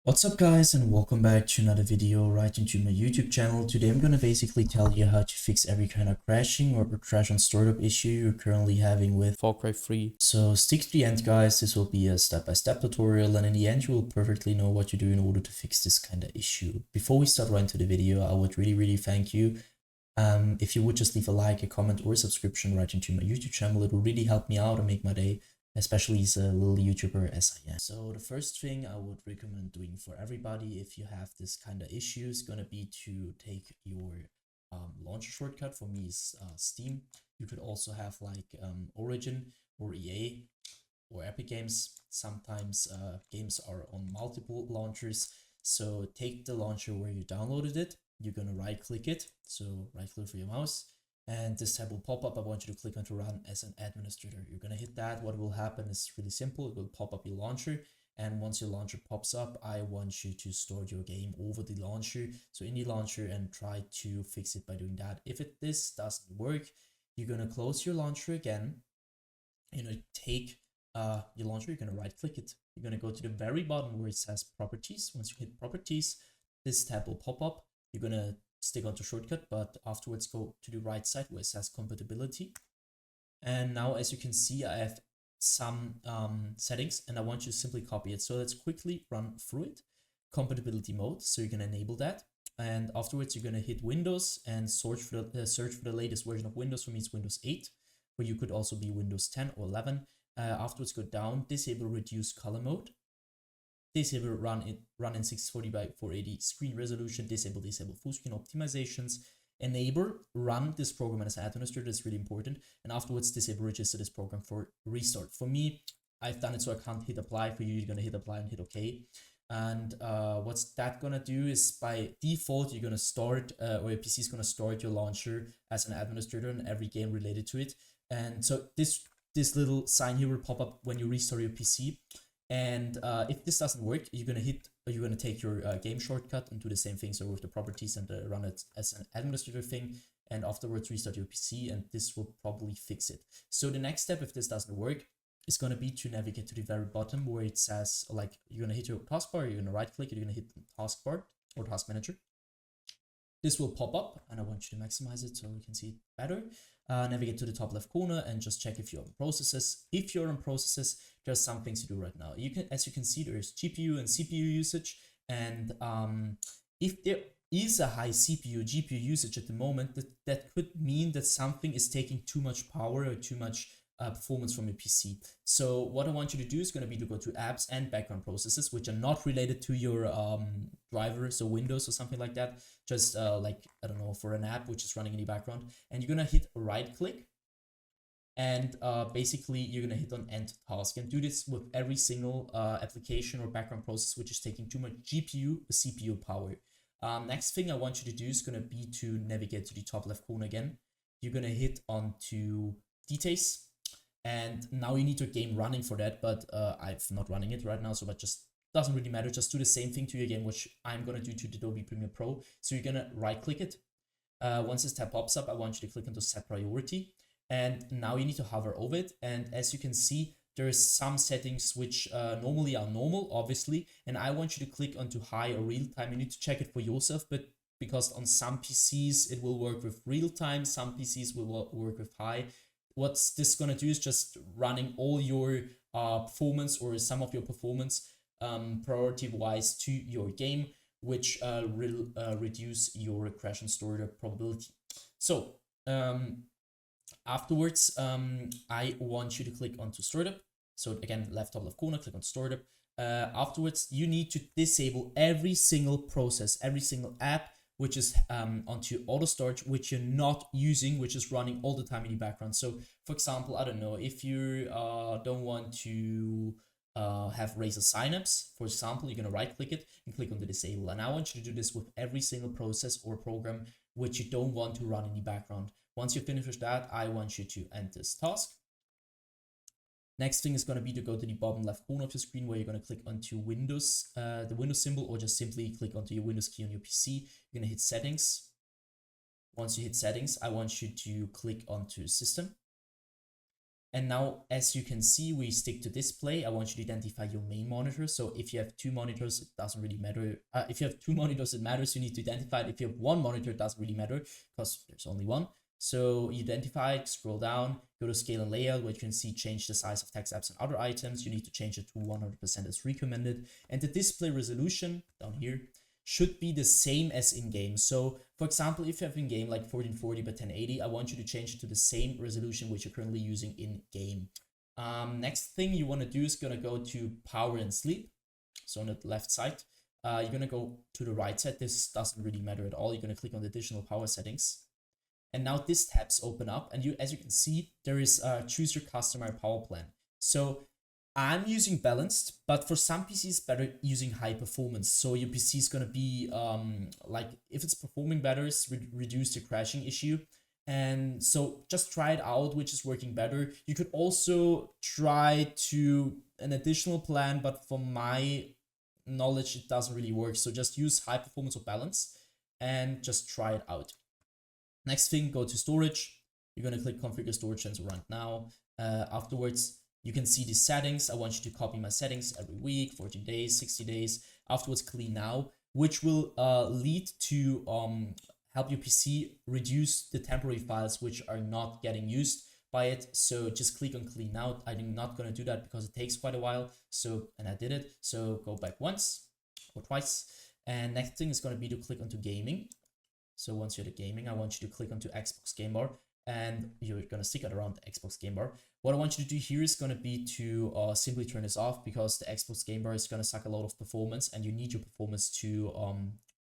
What's up guys, and welcome back to another video right into my YouTube channel. Today I'm gonna basically tell you how to fix every kind of crashing or crash on startup issue you're currently having with Farcry 3. So stick to the end guys, this will be a step-by-step tutorial, and in the end you will perfectly know what you do in order to fix this kind of issue. Before we start right into the video, I would really thank you if you would just leave a like, a comment, or a subscription right into my YouTube channel. It will really help me out and make my day, especially as a little YouTuber as I am. So the first thing I would recommend doing for everybody if you have this kind of issue is gonna be to take your launcher shortcut. For me is Steam. You could also have like Origin or EA or Epic Games. Sometimes games are on multiple launchers. So take the launcher where you downloaded it. You're gonna right click it. So right click for your mouse. And this tab will pop up. I want you to click on to run as an administrator. You're gonna hit that. What will happen is really simple. It will pop up your launcher. And once your launcher pops up, I want you to start your game over the launcher. So in the launcher and try to fix it by doing that. If this doesn't work, you're gonna close your launcher again. You're gonna take your launcher, you're gonna right click it. You're gonna go to the very bottom where it says properties. Once you hit properties, this tab will pop up. You're gonna stick onto shortcut, but afterwards go to the right side where it says compatibility. And now as you can see, I have some settings and I want you to simply copy it. So let's quickly run through it. Compatibility mode, so you're gonna enable that. And afterwards you're gonna hit Windows and search for the latest version of Windows. For me it's Windows 8, but you could also be Windows 10 or 11. Afterwards go down, disable reduce color mode, disable run in 640 by 480 screen resolution, disable full screen optimizations, enable run this program as administrator. That's really important. And afterwards disable register this program for restart. For me, I've done it so I can't hit apply. For you, you're gonna hit apply and hit OK. And what's that gonna do is by default you're gonna start or your PC is gonna start your launcher as an administrator in every game related to it. And so this little sign here will pop up when you restart your PC. And if this doesn't work, you're gonna take your game shortcut and do the same thing. So with the properties and run it as an administrator thing, and afterwards restart your PC, and this will probably fix it. So the next step, if this doesn't work, is gonna be to navigate to the very bottom where it says, like, you're gonna hit your taskbar, you're gonna right click, you're gonna hit the taskbar or task manager. This will pop up, and I want you to maximize it so we can see it better. Navigate to the top left corner and just check if you're on processes. If you're on processes, there's some things to do right now. As you can see, there's GPU and CPU usage, and if there is a high CPU GPU usage at the moment, that could mean that something is taking too much power or too much performance from your PC. So what I want you to do is going to be to go to apps and background processes, which are not related to your driver, so Windows or something like that. Just like, I don't know, for an app which is running in the background, and you're going to hit right click. And basically you're going to hit on end task, and do this with every single application or background process which is taking too much GPU or CPU power. Next thing I want you to do is going to be to navigate to the top left corner again. You're going to hit onto details, and now you need your game running for that, but I'm not running it right now, so that just doesn't really matter. Just do the same thing to your game, which I'm going to do to the Adobe Premiere Pro. So you're going to right click it. Once this tab pops up, I want you to click onto set priority, and now you need to hover over it. And as you can see, there's some settings which normally are normal, obviously, and I want you to click onto high or real time. You need to check it for yourself, but because on some PCs it will work with real time, some PCs will work with high. What's this gonna do is just running all your performance or some of your performance priority wise to your game, which will reduce your crash and startup probability. So afterwards, I want you to click onto startup. So again, left top left corner, click on startup. Afterwards, you need to disable every single process, every single app which is onto auto start, which you're not using, which is running all the time in the background. So for example, I don't know, if you don't want to have Razer Synapse, for example, you're gonna right click it and click on the disable. And I want you to do this with every single process or program which you don't want to run in the background. Once you finish that, I want you to end this task. Next thing is going to be to go to the bottom left corner of your screen where you're going to click onto Windows, the Windows symbol, or just simply click onto your Windows key on your PC. You're going to hit settings. Once you hit settings, I want you to click onto system. And now, as you can see, we stick to display. I want you to identify your main monitor. So if you have two monitors, it doesn't really matter. If you have two monitors, it matters. You need to identify it. If you have one monitor, it doesn't really matter because there's only one. So you identify it, scroll down, go to scale and layout, where you can see change the size of text, apps, and other items. You need to change it to 100% as recommended. And the display resolution down here should be the same as in game. So for example, if you have in game like 1440 by 1080, I want you to change it to the same resolution which you're currently using in game. Next thing you want to do is going to go to power and sleep. So on the left side, you're going to go to the right side. This doesn't really matter at all. You're going to click on the additional power settings. And now this tabs open up, and as you can see, there is choose your customer power plan. So I'm using balanced, but for some PCs better using high performance. So your PC is gonna be like, if it's performing better, reduce the crashing issue. And so just try it out, which is working better. You could also try to an additional plan, but from my knowledge, it doesn't really work. So just use high performance or balance and just try it out. Next thing, go to storage. You're gonna click configure storage sensor right now. Afterwards, you can see the settings. I want you to copy my settings every week, 14 days, 60 days. Afterwards, clean now, which will lead to help your PC reduce the temporary files which are not getting used by it. So just click on clean now. I'm not going to do that because it takes quite a while. So, and I did it. So go back once or twice. And next thing is going to be to click onto gaming. So once you're at gaming, I want you to click onto Xbox Game Bar, and you're going to stick it around the Xbox Game Bar. What I want you to do here is going to be to simply turn this off, because the Xbox Game Bar is going to suck a lot of performance, and you need your performance to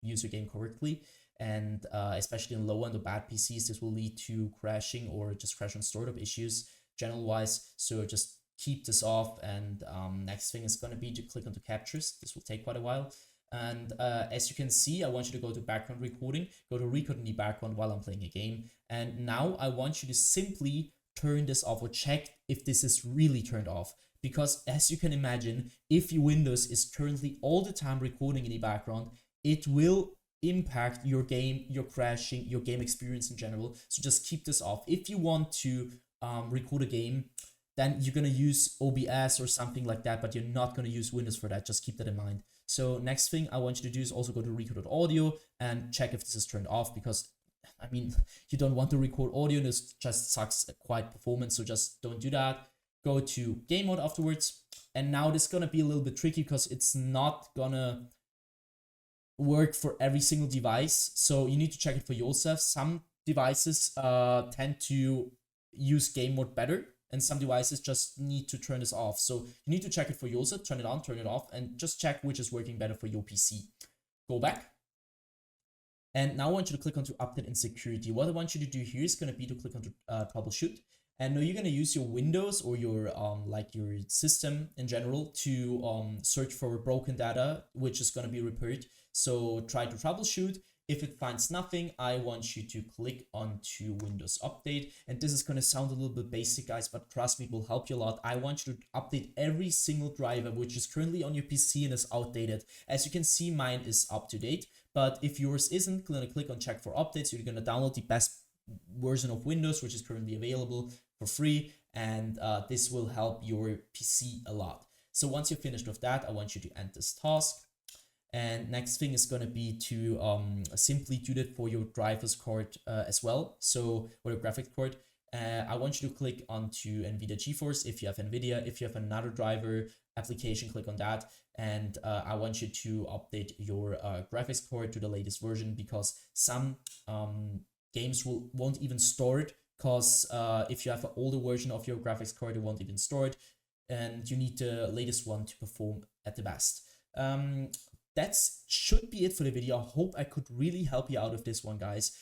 use your game correctly. And especially in low end or bad PCs, this will lead to crashing or just crash on startup issues general wise. So just keep this off. And next thing is going to be to click onto captures. This will take quite a while. And as you can see, I want you to go to background recording, go to record in the background while I'm playing a game. And now I want you to simply turn this off, or check if this is really turned off. Because as you can imagine, if your Windows is currently all the time recording in the background, it will impact your game, your crashing, your game experience in general. So just keep this off. If you want to record a game, then you're going to use OBS or something like that, but you're not going to use Windows for that. Just keep that in mind. So next thing I want you to do is also go to record.audio and check if this is turned off, because I mean, you don't want to record audio, and this just sucks quite performance. So just don't do that. Go to game mode afterwards. And now this is going to be a little bit tricky because it's not going to work for every single device. So you need to check it for yourself. Some devices tend to use game mode better, and some devices just need to turn this off. So you need to check it for yourself, turn it on, turn it off, and just check which is working better for your PC. Go back. And now I want you to click onto update and security. What I want you to do here is going to be to click onto troubleshoot. And now you're going to use your Windows or your like your system in general to search for broken data, which is going to be repaired. So try to troubleshoot. If it finds nothing, I want you to click onto Windows Update. And this is going to sound a little bit basic, guys, but trust me, it will help you a lot. I want you to update every single driver which is currently on your PC and is outdated. As you can see, mine is up to date. But if yours isn't, you're going to click on check for updates. You're going to download the best version of Windows, which is currently available for free. And this will help your PC a lot. So once you're finished with that, I want you to end this task. And next thing is going to be to simply do that for your driver's card as well. So for your graphics card, I want you to click onto NVIDIA GeForce if you have NVIDIA. If you have another driver application, click on that. And I want you to update your graphics card to the latest version, because some games won't even store it, because if you have an older version of your graphics card, it won't even store it. And you need the latest one to perform at the best. That should be it for the video. I hope I could really help you out with this one, guys.